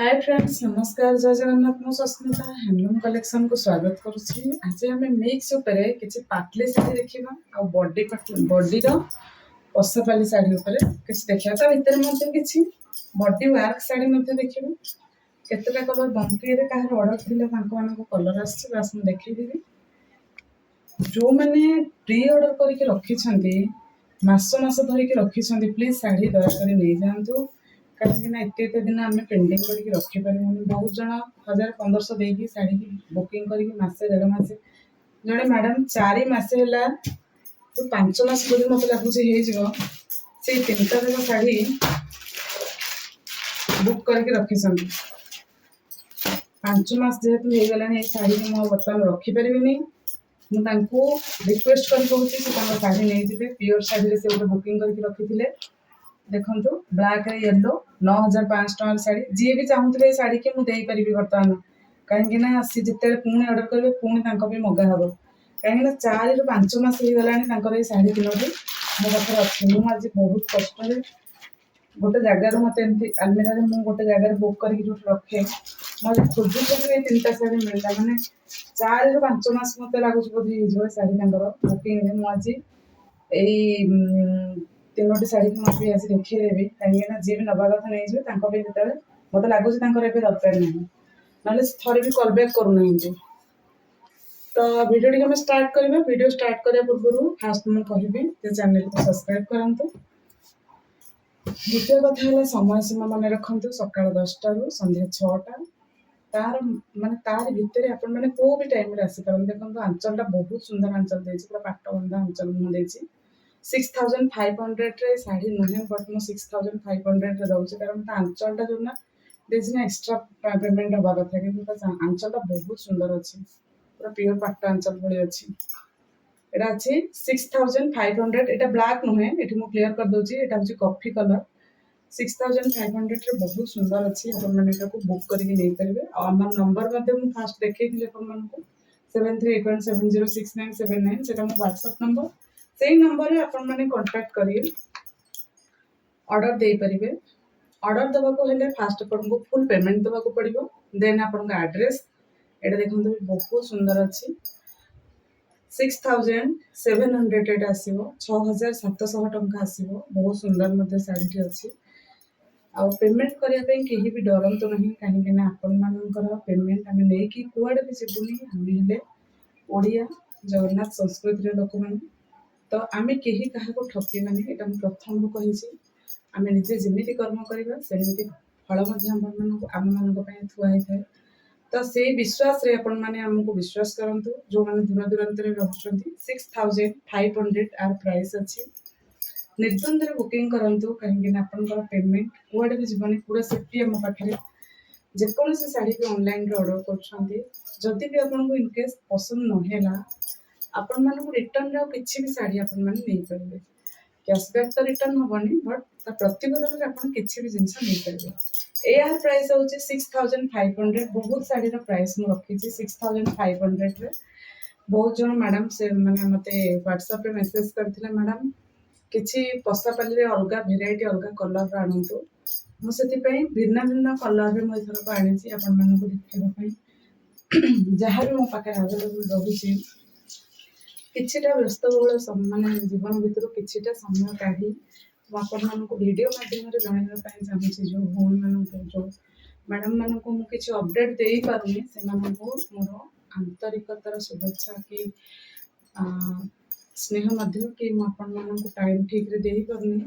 Hi friends, नमस्कार। जय जगन्नाथ। मु सस्मिता हैंडलूम कलेक्शन को स्वागत करुच्ची। आज आम मिक्स उपरे किसी पाटली शाढ़ी देखा आ बॉडी रो पशापाली शाढ़ी उपरे किसी देखा ता भितर मध्य किसी बॉडी वर्क शाढ़ी मध्य देखा केतेटा कलर बंकी कहार ऑर्डर थिले कलर आसी बास मुझे देखी जो मैंने प्री ऑर्डर करके रखी मास धरिकी रखी प्लीज शाढ़ी दयाक नहीं जातु कहीं एत दिन आम पेंडिंग करके रखिपर बहुत जन 1500 देकी शाढ़ी बुकिंग करके मसे 1.5 मास जड़े मैडम 4 मास है तो 5 मास बोली मत लगुच से 3टा जाक शाढ़ी बुक करके रखी 5 मास जेहेतु हो गला शाढ़ी को बर्तमान रखिपारि मुझे रिक्वेस्ट कर शाढ़ी नहीं जाए प्योर शाढ़ी से गोटे बुकिंग करके रखी देखो ब्लैक येलो 9500 टकर शाढ़ी जी भी चाहूले शाढ़ी की मुझे बर्तमान कहीं सी जिते पुणी ऑर्डर करेंगे पुणी मगा हम कहीं 4 ରୁ 5 मास हो गला शाढ़ी 3टी मो पाखे अच्छी मुझे बहुत कष्ट गोटे जगार मत आलमेरा मुझे गोटे जगार बुक करके जो रखे मैं खोजु खोजु 3टा शाढ़ी मिलता मैंने 4 ରୁ 5 मास मत लगुच बोधे हो शाढ़ी बुकिंग मुझे यही 3टी शाढ़ी को मुझे आज देखीदेवी कहीं जी भी नवा कथा नहीं जो मत लगुच दरकार नहीं ना थे भी कल बैक करूना तो वीडियो टी स्टार्ट करवा वीडियो स्टार्ट करने पूर्व फास्ट मुझे कहि चैनल को सब्सक्राइब करूँ। द्वितीय कथा है समय सीमा मन रखु सका 10टा रू संध्या 6टा तार माने तार भितर आपण मैंने को भी टाइम आसीपार देखो आंचलटा बहुत सुंदर आंचल देती पूरा पाट बंधा आंचल मुझे 6500 रे शाढ़ी नुहे बट मुझे 6500 रे दूसरी कारण आंचलटा जो ना देना एक्सट्रा पेमेंट हवा कथा कि आंचलटा बहुत सुंदर अच्छी पूरा प्योर पाट आंचल भाई अच्छी एटा अच्छी 6500 एटा ब्लैक नुहे ये क्लीयर कर दूसरी एटा हूँ कॉफी कलर 6500 रे बहुत सुंदर अच्छी आप बुक करके नहीं पारे आम नंबर मुझे फास्ट देखी आपको 7381706979 से व्हाट्सएप नंबर से नंबर आपण मैंने कांटेक्ट करिए ऑर्डर दे पारिबे। ऑर्डर देवाको हेले फास्ट आपको फुल पेमेंट देवाको पड़िबो देन आपन एड्रेस एटा देखंतु बहुत सुंदर अच्छी 6700 एटा आसीबो 6700 टंका आसीबो बहुत सुंदर मध्य शाढ़ी अच्छी आ पेमेंट करने कहीं भी डरतु ना कहीं आपण मानकर पेमेंट आम नहीं कुआड़े भी जीवनी आम हेले ओडिया जगन्नाथ संस्कृति लोक मैंने तो आम कहीं क्या ठकबानी यहाँ मुझे प्रथम कही आम निजे जमी कर्म करवा सेमती फल आम मान थुआई थाए तो से विश्वास रे आपण मैंने आमको विश्वास करंतु जो मैंने दूर दूरांत रोचे 6500 आर प्राइस अच्छी निर्द्वंद बुकिंग करूँ कहीं आपंकर पेमेंट कुआड़े भी जीवन पूरा सेफ्टी आम पाखे जेकोसी शाढ़ी भी ऑनलाइन ऑर्डर करुँच भी आपको इनकेस पसंद नहेला आपण मानक रिटर्न रे किसी भी शाढ़ी आपण माने नहीं पारे कैशबैक तो रिटर्न हेनी बट प्रतिबदल आप किसी भी जिनस नहीं पारे यार प्राइस हूँ 6500 बहुत शाढ़ी प्राइस मुझे रखी 6500 बहुत जन मैडम से मैंने मत व्हाट्सएप रे मेसेज करते मैडम किसी पशापाली अलग भेराइटी अलग कलर आणतु मुझे भिन्न भिन्न कलर मुझे आनी देखा जहाँ भी मो पाखे आवेलेबल रही किछिटा व्यस्तबहुल माने जीवन भितर किछिटा समय काढ़ी आपण मानक वीडियो माध्यम जानवाई चाहूँगी जो भूल मान जो मैडम मानक मुझे किसी अपडेट दे पारुनी से मोर आंतरिकतार शुभेच्छा कि स्नेह मध्य कि मुझे टाइम ठीक रे दे पारुनी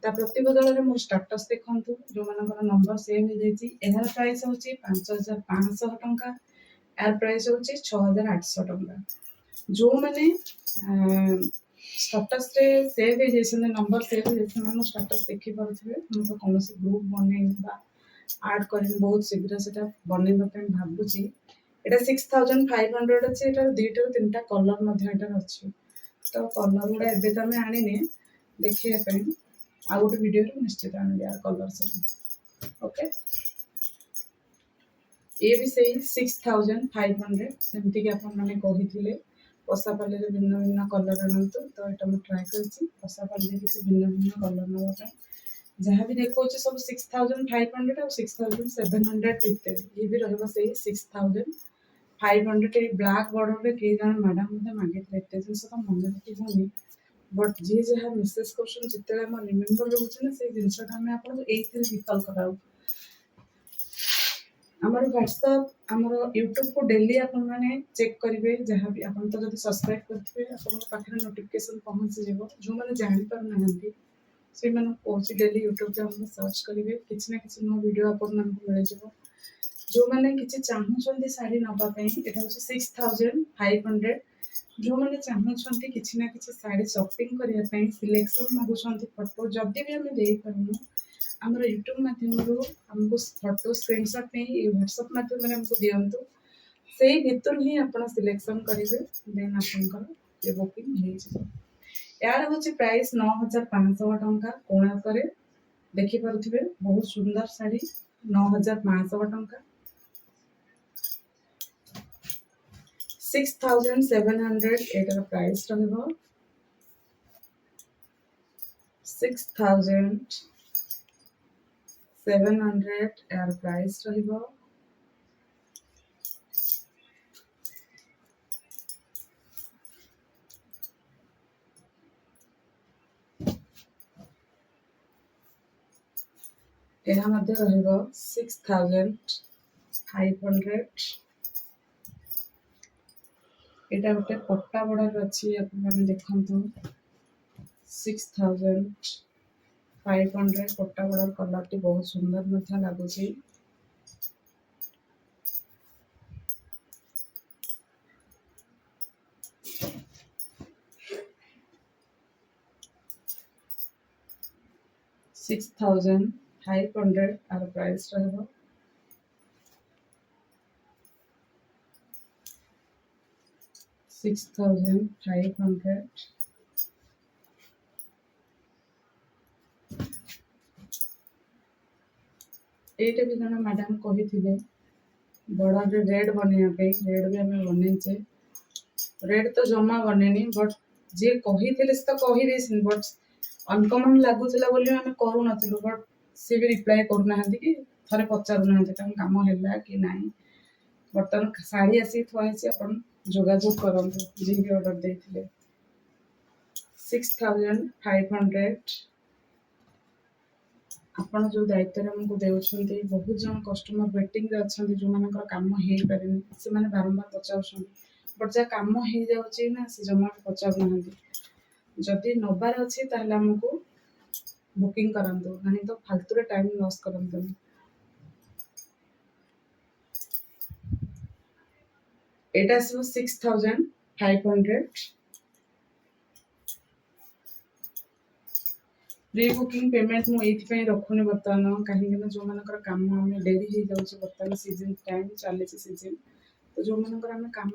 ता प्रतिबदल में मोर स्टेटस देखु जो मानकर नंबर सेव हो जाइए यार प्राइस हूँ 5500 टंका यार प्राइस हूँ 6800 टंका जो मैंने स्टेटस रे सेव हो नंबर सेव हो स्टेटस देखी पारे मुझे कौन ग्रुप बन आड कर बहुत शीघ्र से बनवाई भावुची यहाँ 6500 अच्छी यहाँ 2 ରୁ 3टा कलर अच्छी तो कलर गुड़ा एवं तो आम आने देखा आ गोटे वीडियो निश्चित आने यार कलर सब ओके ये भी सही 6500 सेमती कि आपने कही पशापाली भिन्न भिन्न कलर आणतु तो यहाँ मुझे ट्राए कर पशापाली किसी भिन्न भिन्न कलर नापी जहाँ भी देखो सब 6500 और 6700 भितर ये भी रही से 6500 ब्लैक बॉर्डर में कई जन मैडम मत मागे एत जिन तो मन रखी बट जी जहाँ मेसेज कर जिते रिमेम्बर रोचे ना से जिनसा आम आपको ये रिकल कराऊ आमर व्हाट्सएप आमर यूट्यूब को डेली आपण मैंने चेक करेंगे जहाँ भी आप तो जब सब्सक्राइब करेंगे पाखे नोटिफिकेशन पहुँची जो जो मैंने जापर ना से कौन डेली यूट्यूब पे हम सर्च करेंगे किसी ना कि नुआ वीडियो आपण मिल जाव जो मैंने किसी चाहूँगी शाढ़ी नापी यहाँ हूँ 6500 जो मैंने चाहूँगी किसी ना कि शाढ़ी शॉपिंग करने सिलेक्शन मागुंट फोटो जदि भी आम दे पारूँ आमर यूट्यूब माध्यम आमको फोटो स्क्रीनशॉट नहीं व्हाट्सएप माध्यम आमको दिंतु से भितर ही आप सिलेक्शन करेंगे देन आपंकर बुकिंग हो यार हूँ प्राइस 9500 टंका कोणार्क देखिपे बहुत सुंदर शाढ़ी 9500 टंका 6700 एटार प्राइस रहा 6700 यार प्राइस रहा यह 6500 एटा गोटे पट्टा बॉर्डर अच्छी देखु 6500 पट्टा बॉर्डर कलर टी बहुत सुंदर लगुच $6500 आर प्राइस रहा 6500 एटा भी जन मैडम कही बॉर्डर रेड बनवाई रेड भी आम बनईचे रेड तो जमा बनेनी बट जी कही तो कहीदे बट अनकमन लगुला आम करूँ बट सी भी रिप्लाई करना कि थे पचारूना कम है कि ना बर्तमान शाढ़ी आसिक थुआई आप जोगाजोग करूँ जी भी ऑर्डर देते 6500 आपण जो दायित्व आमको देउछन्ती बहुत जन कस्टमर वेटिंग रे अछन्ती जो मानकर काम हे पारिन से माने बारंबार पचाउछन बट जा काम हे जाउची ना से जमा पचाउ नहंती जदि नबार अछि ताहले हमको बुकिंग करंतु नहीं तो फालतू रे टाइम लॉस करंतु एटा सब 6500 प्री बुकिंग पेमेंट मुझे रखुनी बर्तमान कहीं जो मानकर काम आम डेरी हो जाऊँ बर्तमान सीजन टाइम चली सीजन तो जो मानकर आम कम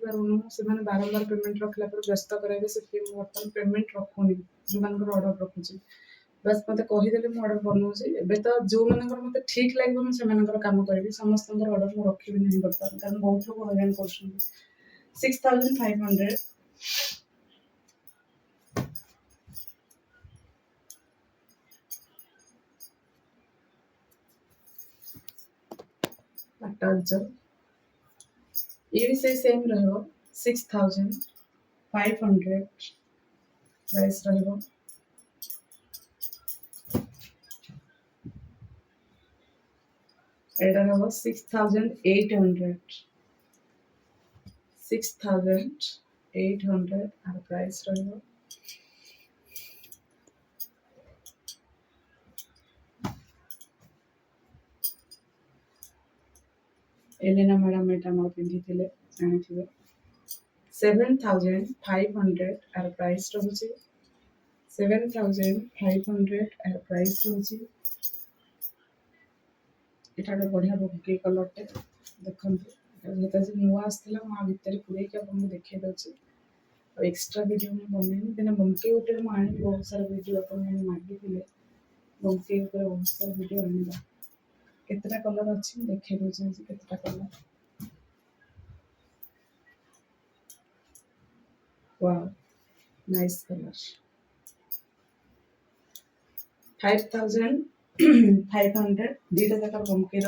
करूँ से बारंबार पेमेंट रखला व्यस्त कराइबे से बर्तमान पेमेंट रखुनी जो मान ऑर्डर रखुची बस मत कहीदे मुझे ऑर्डर बनाऊँगी एवं तो जो मानकर मत ठीक लगे मुझे कम करी समस्त ऑर्डर मुझे रखी नहीं बर्तमान कारण बहुत लोग हैरान कर 6500 ये भी से सेम रहो 6500 प्राइस रहो एटा रहो 6800 आर प्राइस रहो एलेना मैडम एटा मोर पिंधी थिले जानिथिबे 7500 आर प्राइस रहुची 7500 आर प्राइस रहुची एटा बढ़िया बुके कलरटे देखंतु जेता से नुआ आस्थिला मा भितर पुरे के आपन देखै दउची और एक्स्ट्रा वीडियो में बनेनी देना बंके उठे मु आनी बहुत सारा वीडियो आपन मैंने मागी थिले बंके ऊपर बहुत सारा वीडियो आनीबा केतटा कलर अछि देखै दउची केतटा कलर वाओ नाइस कलर 5,500 ଦୁଇଟା ଯାକ ବମ୍କିର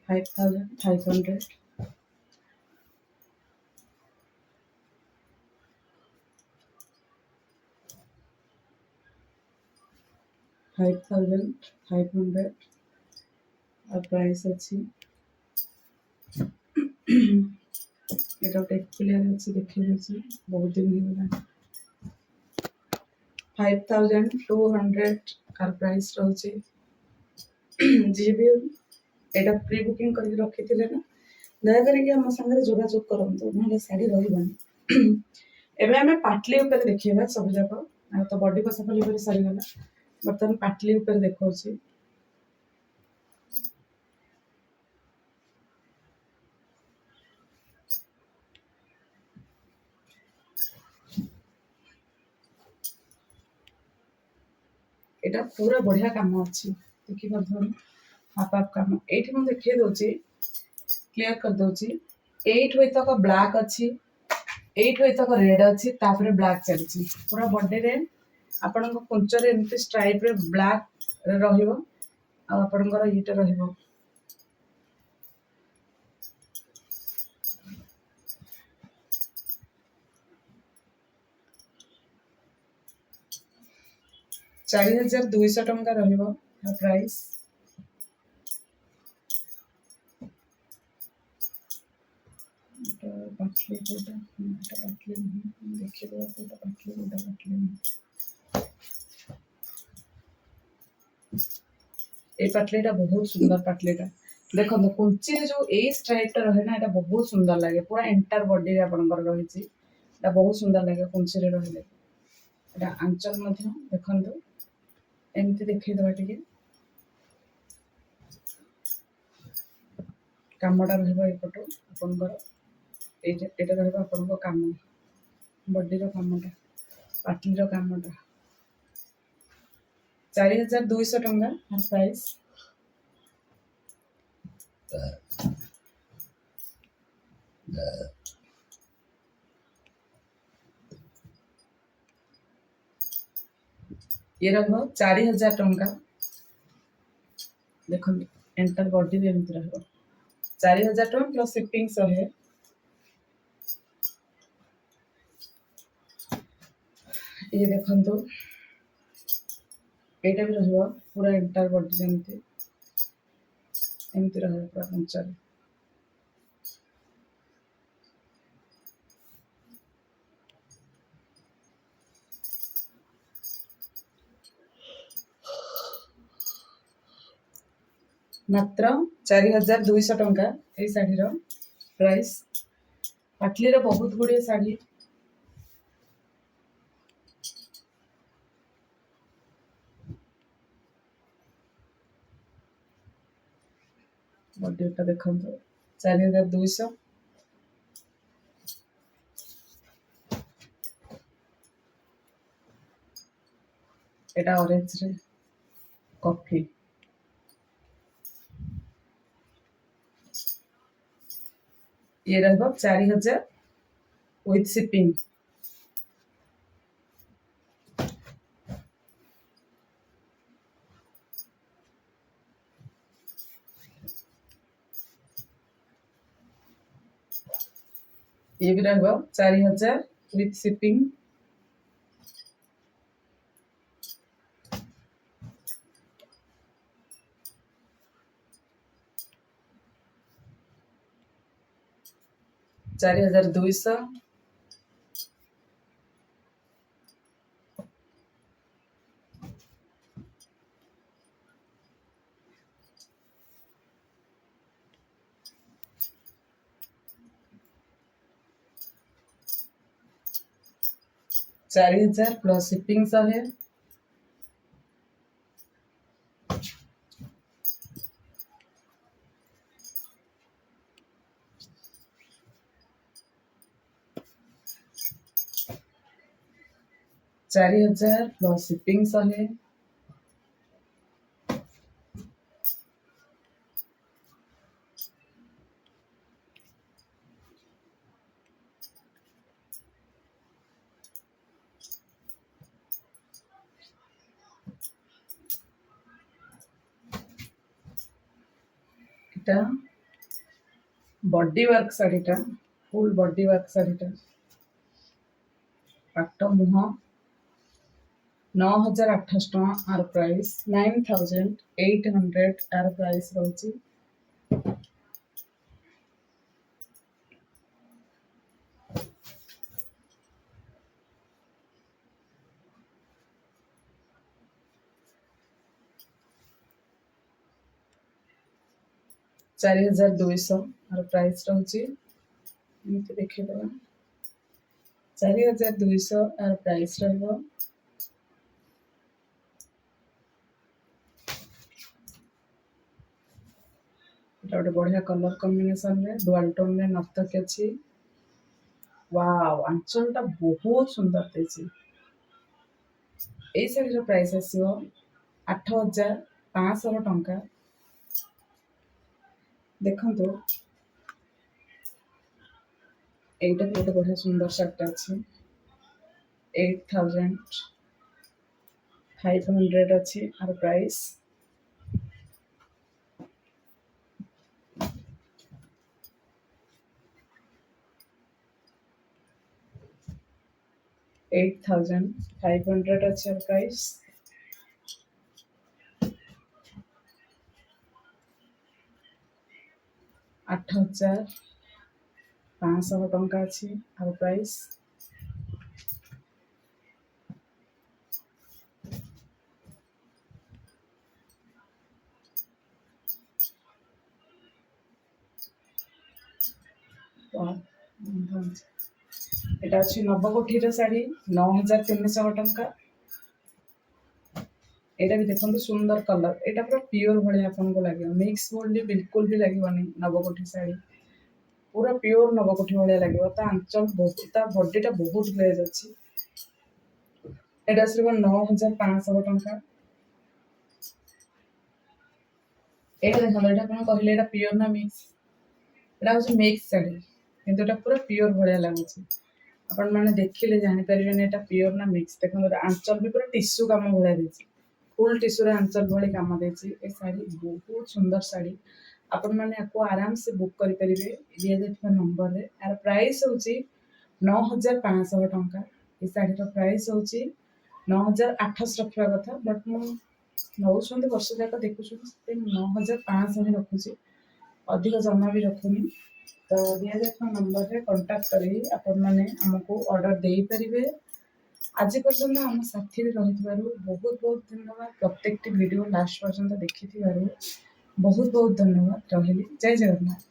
5,500 5,500 और प्राइस अच्छी এটা ଗୋଟେ କ୍ଲିୟର ଅଛି ଦେଖେଇ ଦଉଛି ବହୁତ ଦିନ ହେଇଗଲା 5,200 କାର ପ୍ରାଇସ୍ ରହୁଛି ଯିଏ ବି ଏଇଟା ପ୍ରି ବୁକିଂ କରିକି ରଖିଥିଲେ ନା ଦୟାକରିକି ଆମ ସାଙ୍ଗରେ ଯୋଗାଯୋଗ କରନ୍ତୁ ନହେଲେ ଶାଢ଼ୀ ରହିବନି ଏବେ ଆମେ ପାଟଲି ଉପରେ ଦେଖିବା ସବୁ ଯାକ ଆଉ ତ ବଡି ପସାପଲି ଉପରେ ସରିଗଲା ବର୍ତ୍ତମାନ ପାଟଲି ଉପରେ ଦେଖାଉଛି এটা পুরা বঢ়ିଆ କାମ ଅଛି ଦେଖିପାରୁଥିବେ ହାଫ୍ ହାଫ୍ କାମ ଏଇଠି ମୁଁ ଦେଖେଇ ଦଉଛି କ୍ଲିୟର କରିଦଉଛି ଏଇଠୁ ଏତକ ବ୍ଲାକ୍ ଅଛି ଏଇଠୁ ଏତକ ରେଡ୍ ଅଛି ତାପରେ ବ୍ଲାକ୍ ଚାଲିଛି ପୁରା ବଡିରେ ଆପଣଙ୍କ କୁଞ୍ଚରେ ଏମିତି ଷ୍ଟ୍ରାଇପ୍ରେ ବ୍ଲାକ୍ ରହିବ ଆଉ ଆପଣଙ୍କର ଇଏଟା ରହିବ ৳4,200 ରହିବ ପ୍ରାଇସ୍ ପାଟଲି କୋଉଟା ଏଟା ପାଟଲି ନାହିଁ ଦେଖିଦେବା କୋଉଟା ପାଟଲି କୋଉଟା ପାଟଲି ନାହିଁ এই ପାଟଲିଟା ବହୁତ ସୁନ୍ଦର ପାଟଲିଟା ଦେଖନ୍ତୁ କୁଞ୍ଚିରେ ଯୋଉ ଏଇ ଷ୍ଟ୍ରାଇପ୍ଟା ରହେ ନା ଏଟା ବହୁତ ସୁନ୍ଦର ଲାଗେ ପୁରା ଏଣ୍ଟାର ବଡିରେ ଆପଣଙ୍କର ରହିଛି ଏଟା ବହୁତ ସୁନ୍ଦର ଲାଗେ କୁଞ୍ଚିରେ ରହିଲେ ଏଟା ଆଞ୍ଚଲ ମଧ୍ୟ ଦେଖନ୍ତୁ ଏମିତି ଦେଖେଇଦବା ଟିକେ କାମଟା ରହିବ ଏପଟୁ ଆପଣଙ୍କର ଏଇଟା ରହିବ ଆପଣଙ୍କ କାମ ବଡିର କାମଟା ପାଟଲିର କାମଟା ৳4,200 ପ୍ରାଇସ୍ ये रहिବ ৳4,000 ଦେଖନ୍ତୁ ଏଣ୍ଟାର ବଡିରେ ଏମିତି ରହିବ ৳4,000 ପ୍ଲସ୍ ସିପିଂ ସହ ଇଏ ଦେଖନ୍ତୁ ଏଇଟା ବି ରହିବ ପୁରା ଏଣ୍ଟାର ବଡିରେ ଏମିତି ରହିବ ପୁରା କୁଞ୍ଚରେ ମାତ୍ର ৳4,200 ଏଇ ଶାଢ଼ୀର ପ୍ରାଇସ୍ ପାଟଲିର ବହୁତ ଗୁଡ଼ିଏ ଶାଢ଼ୀ ବଡିଟା ଦେଖନ୍ତୁ 4,200 এটা অরেঞ্জରେ କଫି ଇଏ ରହିବ 4,000 ୱିଥ୍ ସିପିଂ ये भी रहबो 4,000 विथ शिपिंग $4,200 4,000 प्लस शिपिंग सह $4,000 प्लस शिपिंग सह এটা বডি ওয়ার্ক শাড়ীটা, ফুল বডি ওয়ার্ক শাড়ীটা, ପାଟ ମୁହଁ, 9,800 ଟଙ୍କା ଆର ପ୍ରାଇସ୍, 9,800 ଆର ପ୍ରାଇସ୍ ରହୁଛି। 4,200 ଆର ପ୍ରାଇସ୍ ରହୁଛି। ଏମିତି ଦେଖିଦେବା, 4,200 ଆର ପ୍ରାଇସ୍ ରହିବ। এটা ଗୋଟେ ବଢିଆ କଲର କମ୍ବିନେସନରେ ଡୁଆଲ ଟୋନରେ ନର୍ତ୍ତକୀ ଅଛି। ୱାଓ, ଆଞ୍ଚଳଟା ବହୁତ ସୁନ୍ଦର ଦେଇଛି। ଏଇ ଶାଢ଼ୀର ପ୍ରାଇସ୍ ଆସିବ 8,500 ଟଙ୍କା। ଦେଖନ୍ତୁ, এইটা ବି ଗୋଟେ ବଢିଆ ସୁନ୍ଦର ଶାଢ଼ୀଟା ଅଛି। 8,500 ଅଛି ଆର ପ୍ରାଇସ୍। $8,500 ଅଛି ଆର ପ୍ରାଇସ୍। $8,500 ଟଙ୍କା ଅଛି ଆର ପ୍ରାଇସ୍। এটা ଅଛି ନବକୋଠିର ଶାଢ଼ୀ, 9,300 ଟଙ୍କା। ଏଇଟା ବି ଦେଖନ୍ତୁ ସୁନ୍ଦର କଲର, ଏଇଟା ପୁରା ପିଓର ଭଳିଆ ଆପଣଙ୍କୁ ଲାଗିବ, ମିକ୍ସ ଗୋଲ୍ଡ ବିଲକୁଲ ବି ଲାଗିବନି। ନବକୋଠି ଶାଢ଼ୀ ପୁରା ପିଓର ନବକୋଠି ଭଳିଆ ଲାଗିବ। ତା ଆଞ୍ଚଳ ବହୁତ, ତା ବଡିଟା ବହୁତ ଗ୍ଲେଜ ଅଛି। ଏଇଟା ଆସିବ 9,500 ଟଙ୍କା। ଏଇଟା ଦେଖନ୍ତୁ, ଏଇଟା ଆପଣ କହିଲେ ଏଇଟା ପିଓର ନା ମିକ୍ସ? ଏଇଟା ହଉଛି ମିକ୍ସ ଶାଢ଼ୀ, କିନ୍ତୁ ଏଇଟା ପୁରା ପିଓର ଭଳିଆ ଲାଗୁଛି। ଆପଣମାନେ ଦେଖିଲେ ଜାଣିପାରିବେନି ଏଇଟା ପିଓର ନା ମିକ୍ସ। ଦେଖନ୍ତୁ, ଏଇଟା ଆଞ୍ଚଳ ବି ପୁରା ଟିସୁ କାମ ଭଳିଆ ଦେଇଛି, ଫୁଲ ଟିସୁରେ ଆଞ୍ଚଳ ଭଳି କାମ ଦେଇଛି। ଏ ଶାଢ଼ୀ ବହୁତ ସୁନ୍ଦର ଶାଢ଼ୀ, ଆପଣମାନେ ୟାକୁ ଆରାମସେ ବୁକ୍ କରିପାରିବେ ଦିଆଯାଇଥିବା ନମ୍ବରରେ। ଏହାର ପ୍ରାଇସ୍ ହେଉଛି 9,500 ଟଙ୍କା। ଏ ଶାଢ଼ୀର ପ୍ରାଇସ୍ ହେଉଛି 9,800 ରଖିବା କଥା, ବଟ୍ ମୁଁ ନଉଛନ୍ତି ବର୍ଷ ଯାକ ଦେଖୁଛନ୍ତି, ସେଥିପାଇଁ 9,500 ହିଁ ରଖୁଛି, ଅଧିକ ଜମା ବି ରଖୁନି। ତ ଦିଆଯାଇଥିବା ନମ୍ବରରେ କଣ୍ଟାକ୍ଟ କରି ଆପଣମାନେ ଆମକୁ ଅର୍ଡ଼ର ଦେଇପାରିବେ। ଆଜି ପର୍ଯ୍ୟନ୍ତ ଆମ ସାଥିରେ ରହିଥିବାରୁ ବହୁତ ବହୁତ ଧନ୍ୟବାଦ। ପ୍ରତ୍ୟେକଟି ଭିଡ଼ିଓ ଲାଷ୍ଟ ପର୍ଯ୍ୟନ୍ତ ଦେଖିଥିବାରୁ ବହୁତ ବହୁତ ଧନ୍ୟବାଦ। ରହିଲି, ଜୟ ଜଗନ୍ନାଥ।